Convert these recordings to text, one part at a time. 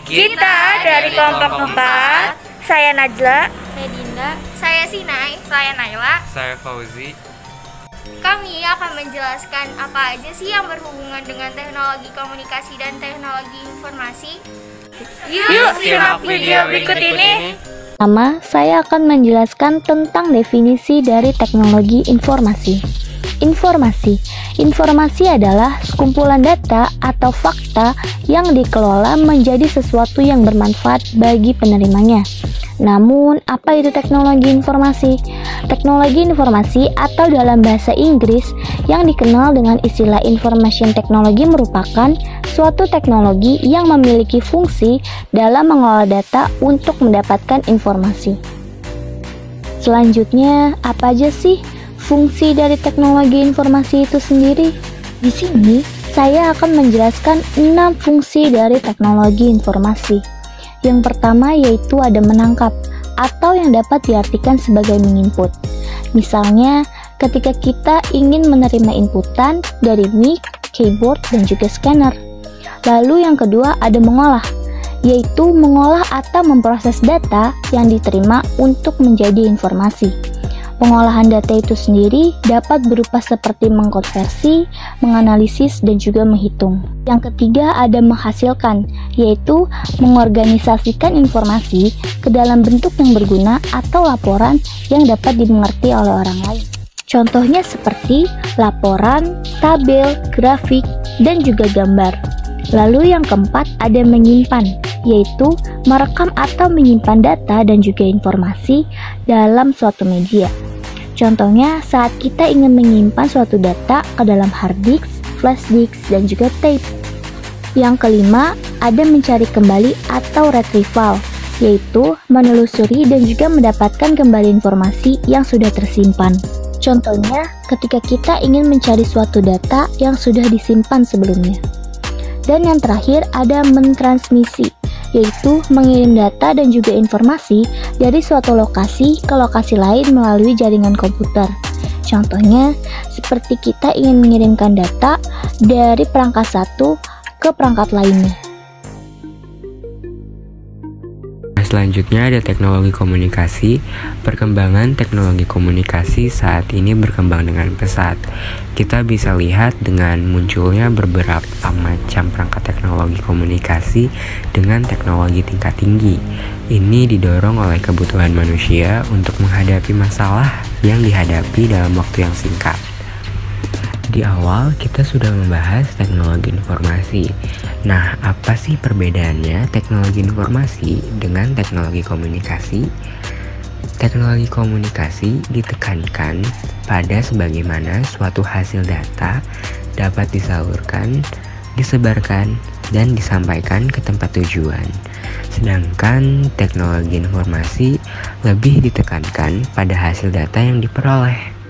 Kita dari kelompok 4. Saya Najla. Saya Dinda. Saya Sinai. Saya Naila. Saya Fauzi. Kami akan menjelaskan apa aja sih yang berhubungan dengan teknologi komunikasi dan teknologi informasi. Yuk simak video berikut ini. Pertama, saya akan menjelaskan tentang definisi dari teknologi informasi. Informasi adalah sekumpulan data atau fakta yang dikelola menjadi sesuatu yang bermanfaat bagi penerimanya. Namun, apa itu teknologi informasi? Teknologi informasi atau dalam bahasa Inggris yang dikenal dengan istilah information technology merupakan suatu teknologi yang memiliki fungsi dalam mengelola data untuk mendapatkan informasi. Selanjutnya, apa aja sih fungsi dari teknologi informasi itu sendiri? Di sini, saya akan menjelaskan 6 fungsi dari teknologi informasi. Yang pertama yaitu ada menangkap, atau yang dapat diartikan sebagai menginput. Misalnya, ketika kita ingin menerima inputan dari mic, keyboard, dan juga scanner. Lalu yang kedua ada mengolah, yaitu mengolah atau memproses data yang diterima untuk menjadi informasi. Pengolahan data itu sendiri dapat berupa seperti mengkonversi, menganalisis, dan juga menghitung. Yang ketiga ada menghasilkan, yaitu mengorganisasikan informasi ke dalam bentuk yang berguna atau laporan yang dapat dimengerti oleh orang lain. Contohnya seperti laporan, tabel, grafik, dan juga gambar. Lalu yang keempat ada menyimpan, yaitu merekam atau menyimpan data dan juga informasi dalam suatu media. Contohnya saat kita ingin menyimpan suatu data ke dalam hard disk, flash disk, dan juga tape. Yang kelima, ada mencari kembali atau retrieval, yaitu menelusuri dan juga mendapatkan kembali informasi yang sudah tersimpan. Contohnya, ketika kita ingin mencari suatu data yang sudah disimpan sebelumnya. Dan yang terakhir, ada mentransmisi, yaitu mengirim data dan juga informasi dari suatu lokasi ke lokasi lain melalui jaringan komputer. Contohnya, seperti kita ingin mengirimkan data dari perangkat satu ke perangkat lainnya. Selanjutnya ada teknologi komunikasi. Perkembangan teknologi komunikasi saat ini berkembang dengan pesat. Kita bisa lihat dengan munculnya beberapa macam perangkat teknologi komunikasi dengan teknologi tingkat tinggi. Ini didorong oleh kebutuhan manusia untuk menghadapi masalah yang dihadapi dalam waktu yang singkat. Di awal kita sudah membahas teknologi informasi. Nah, apa sih perbedaannya teknologi informasi dengan teknologi komunikasi? Teknologi komunikasi ditekankan pada sebagaimana suatu hasil data dapat disalurkan, disebarkan, dan disampaikan ke tempat tujuan. Sedangkan teknologi informasi lebih ditekankan pada hasil data yang diperoleh.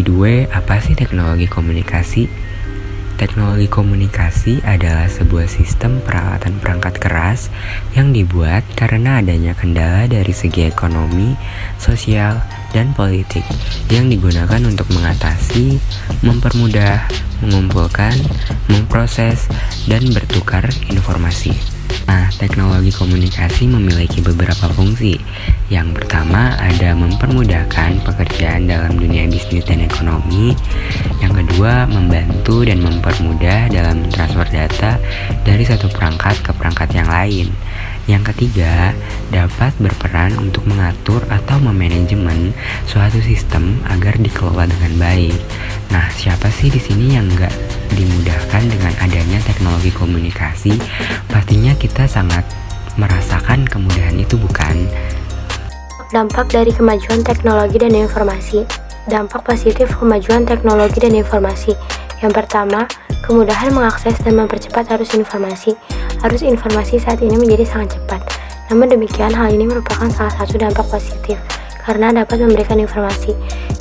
Kedua, apa sih teknologi komunikasi? Teknologi komunikasi adalah sebuah sistem peralatan perangkat keras yang dibuat karena adanya kendala dari segi ekonomi, sosial, dan politik yang digunakan untuk mengatasi, mempermudah, mengumpulkan, memproses, dan bertukar informasi. Nah, teknologi komunikasi memiliki beberapa fungsi. Yang pertama ada mempermudahkan pekerjaan dalam dunia bisnis dan ekonomi. Yang kedua, membantu dan mempermudah dalam transfer data dari satu perangkat ke perangkat yang lain. Yang ketiga, dapat berperan untuk mengatur atau memanajemen suatu sistem agar dikelola dengan baik. Nah, siapa sih di sini yang nggak dimudahkan dengan adanya teknologi komunikasi? Pastinya kita sangat merasakan kemudahan itu, bukan? Dampak dari kemajuan teknologi dan informasi. Dampak positif kemajuan teknologi dan informasi. Yang pertama, kemudahan mengakses dan mempercepat arus informasi. Arus informasi saat ini menjadi sangat cepat. Namun demikian, hal ini merupakan salah satu dampak positif karena dapat memberikan informasi.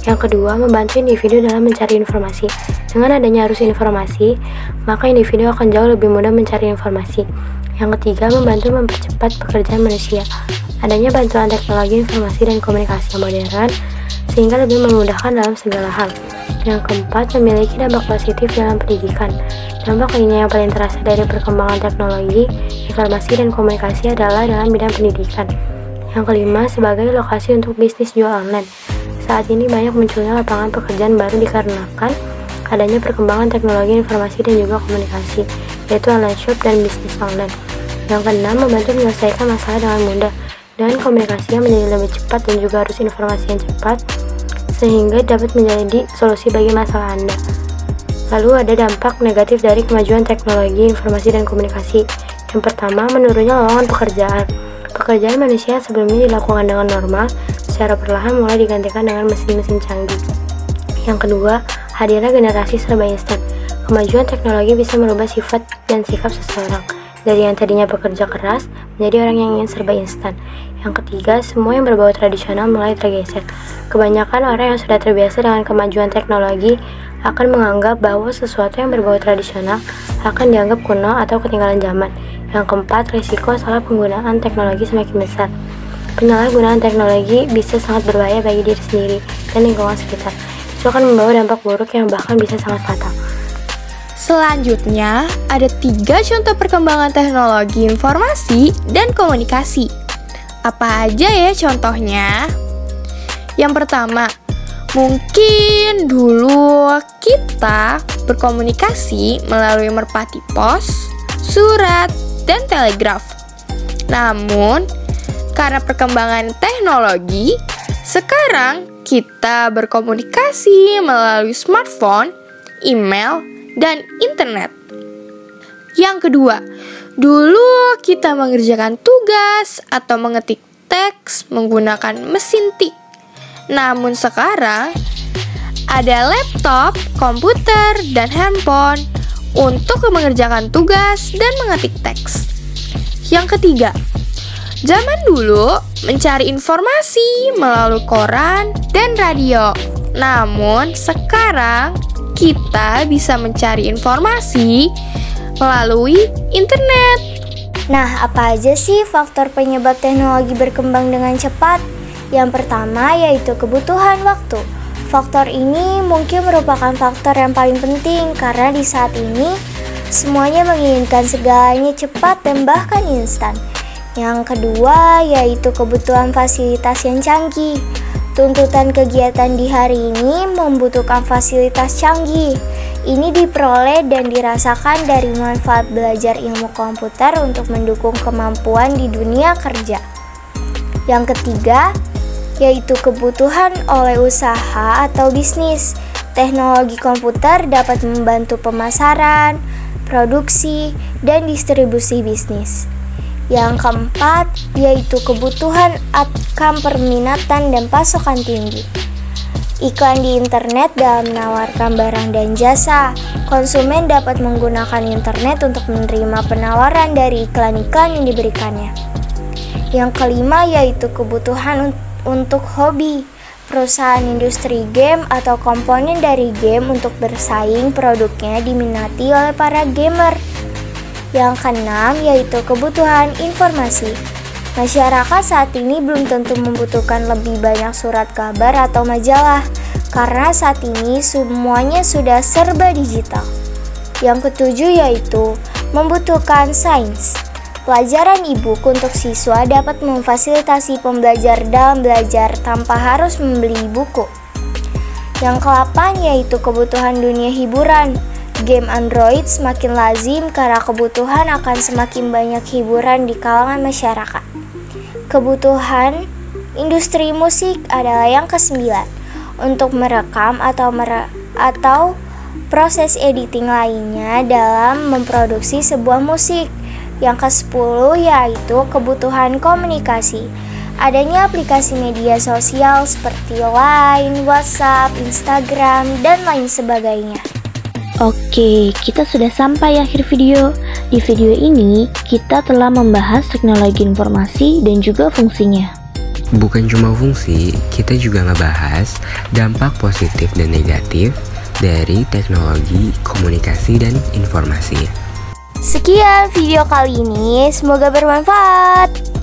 Yang kedua, membantu individu dalam mencari informasi. Dengan adanya arus informasi, maka individu akan jauh lebih mudah mencari informasi. Yang ketiga, membantu mempercepat pekerjaan manusia. Adanya bantuan teknologi informasi dan komunikasi yang modern sehingga lebih memudahkan dalam segala hal. Yang keempat, memiliki dampak positif dalam pendidikan. Dampak lainnya yang paling terasa dari perkembangan teknologi, informasi, dan komunikasi adalah dalam bidang pendidikan. Yang kelima, sebagai lokasi untuk bisnis jual online. Saat ini banyak munculnya lapangan pekerjaan baru dikarenakan adanya perkembangan teknologi informasi dan juga komunikasi, yaitu online shop dan bisnis online. Yang keenam, membantu menyelesaikan masalah dengan mudah dan komunikasinya menjadi lebih cepat dan juga harus informasi yang cepat sehingga dapat menjadi solusi bagi masalah Anda. Lalu ada dampak negatif dari kemajuan teknologi informasi dan komunikasi. Yang pertama, menurunnya lowongan pekerjaan. Pekerjaan manusia yang sebelumnya dilakukan dengan normal secara perlahan mulai digantikan dengan mesin-mesin canggih. Yang kedua, hadirnya generasi serba instan. Kemajuan teknologi bisa merubah sifat dan sikap seseorang, dari yang tadinya bekerja keras menjadi orang yang ingin serba instan. Yang ketiga, semua yang berbau tradisional mulai tergeser. Kebanyakan orang yang sudah terbiasa dengan kemajuan teknologi akan menganggap bahwa sesuatu yang berbau tradisional akan dianggap kuno atau ketinggalan zaman. Yang keempat, risiko salah penggunaan teknologi semakin besar. Penyalahgunaan teknologi bisa sangat berbahaya bagi diri sendiri dan lingkungan sekitar. Itu akan membawa dampak buruk yang bahkan bisa sangat fatal. Selanjutnya, ada 3 contoh perkembangan teknologi informasi dan komunikasi. Apa aja ya contohnya? Yang pertama, mungkin dulu kita berkomunikasi melalui merpati pos, surat, dan telegraf. Namun, karena perkembangan teknologi, sekarang kita berkomunikasi melalui smartphone, email, dan internet. Yang kedua, dulu kita mengerjakan tugas atau mengetik teks menggunakan mesin tik. Namun sekarang, ada laptop, komputer, dan handphone untuk mengerjakan tugas dan mengetik teks. Yang ketiga, zaman dulu mencari informasi melalui koran dan radio. Namun sekarang kita bisa mencari informasi melalui internet. Nah, apa aja sih faktor penyebab teknologi berkembang dengan cepat? Yang pertama yaitu kebutuhan waktu. Faktor ini mungkin merupakan faktor yang paling penting karena di saat ini semuanya menginginkan segalanya cepat dan bahkan instan. Yang kedua yaitu kebutuhan fasilitas yang canggih. Tuntutan kegiatan di hari ini membutuhkan fasilitas canggih. Ini diperoleh dan dirasakan dari manfaat belajar ilmu komputer untuk mendukung kemampuan di dunia kerja. Yang ketiga yaitu kebutuhan oleh usaha atau bisnis. Teknologi komputer dapat membantu pemasaran, produksi, dan distribusi bisnis. Yang keempat, yaitu kebutuhan akan permintaan dan pasokan tinggi. Iklan di internet dalam menawarkan barang dan jasa. Konsumen dapat menggunakan internet untuk menerima penawaran dari iklan-iklan yang diberikannya. Yang kelima, yaitu kebutuhan untuk hobi. Perusahaan industri game atau komponen dari game untuk bersaing produknya diminati oleh para gamer. Yang keenam yaitu kebutuhan informasi. Masyarakat saat ini belum tentu membutuhkan lebih banyak surat kabar atau majalah karena saat ini semuanya sudah serba digital. Yang ketujuh yaitu membutuhkan sains. Pelajaran e-book untuk siswa dapat memfasilitasi pembelajar dalam belajar tanpa harus membeli buku. Yang ke-8 yaitu kebutuhan dunia hiburan. Game Android semakin lazim karena kebutuhan akan semakin banyak hiburan di kalangan masyarakat. Kebutuhan industri musik adalah yang ke-9 untuk merekam atau proses editing lainnya dalam memproduksi sebuah musik. Yang ke-10 yaitu kebutuhan komunikasi. Adanya aplikasi media sosial seperti Line, WhatsApp, Instagram, dan lain sebagainya. Oke, kita sudah sampai akhir video. Di video ini, kita telah membahas teknologi informasi dan juga fungsinya. Bukan cuma fungsi, kita juga ngebahas dampak positif dan negatif dari teknologi komunikasi dan informasi. Sekian video kali ini, semoga bermanfaat.